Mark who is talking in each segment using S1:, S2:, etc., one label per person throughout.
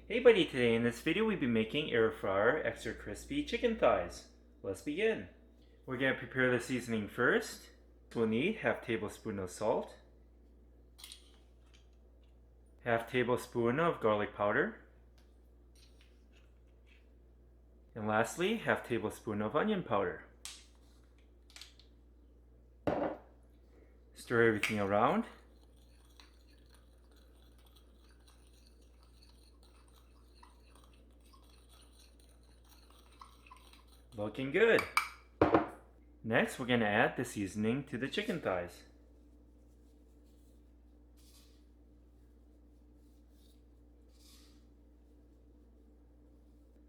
S1: Hey buddy, today in this video we'll be making air fryer extra crispy chicken thighs. Let's begin. We're going to prepare the seasoning first. We'll need half tablespoon of salt, half tablespoon of garlic powder, and lastly half tablespoon of onion powder. Stir everything around. Looking good. Next, we're going to add the seasoning to the chicken thighs.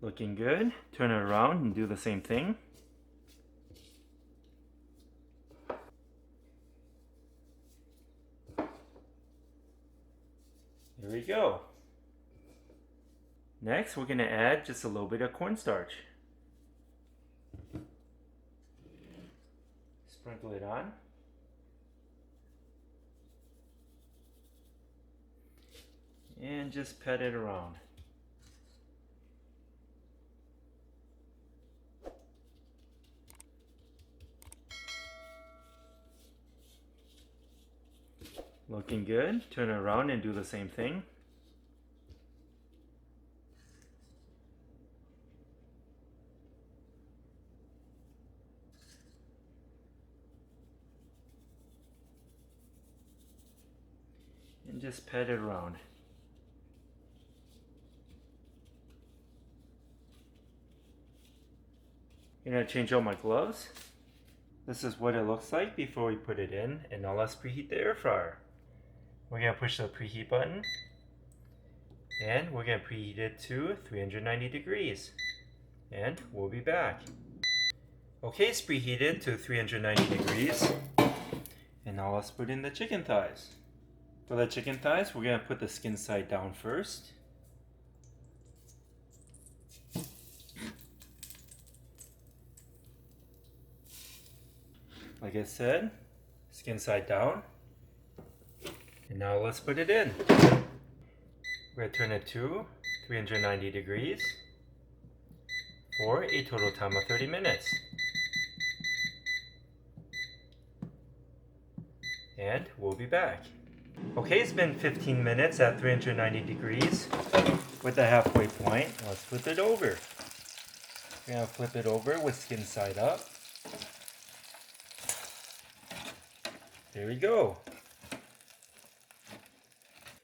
S1: Looking good. Turn it around and do the same thing. There we go. Next, we're going to add just a little bit of cornstarch. Sprinkle it on. And just pat it around. Looking good. Turn it around and do the same thing. And just pat it around. I'm going to change out my gloves. This is what it looks like before we put it in, and now let's preheat the air fryer. We're going to push the preheat button, and we're going to preheat it to 390 degrees, and we'll be back. Okay, it's preheated to 390 degrees, and now let's put in the chicken thighs. For the chicken thighs, we're going to put the skin side down first. Like I said, skin side down. And now let's put it in. We're going to turn it to 390 degrees for a total time of 30 minutes. And we'll be back. Okay, it's been 15 minutes at 390 degrees with the halfway point. Let's flip it over. We're going to flip it over with skin side up. There we go.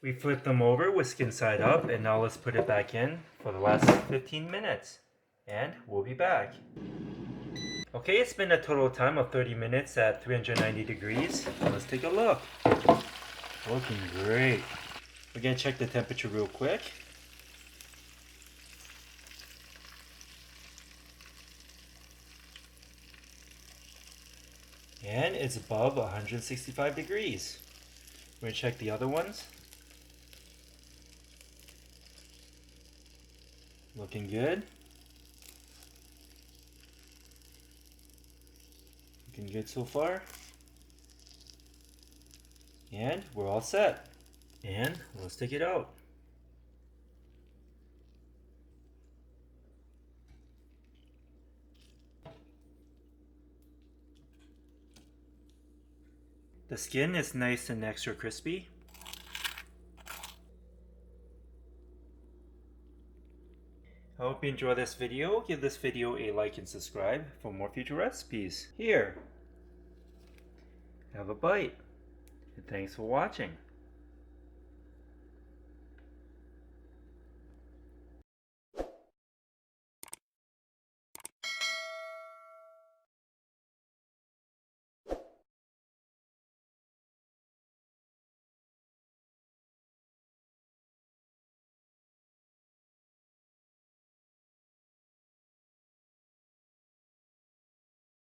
S1: We flipped them over with skin side up, and now let's put it back in for the last 15 minutes. And we'll be back. Okay, it's been a total time of 30 minutes at 390 degrees. Let's take a look. Looking great. We're going to check the temperature real quick. And it's above 165 degrees. We're going to check the other ones. Looking good. Looking good so far. And we're all set. And let's take it out. The skin is nice and extra crispy. I hope you enjoy this video. Give this video a like and subscribe for more future recipes. Here, have a bite. And thanks for watching.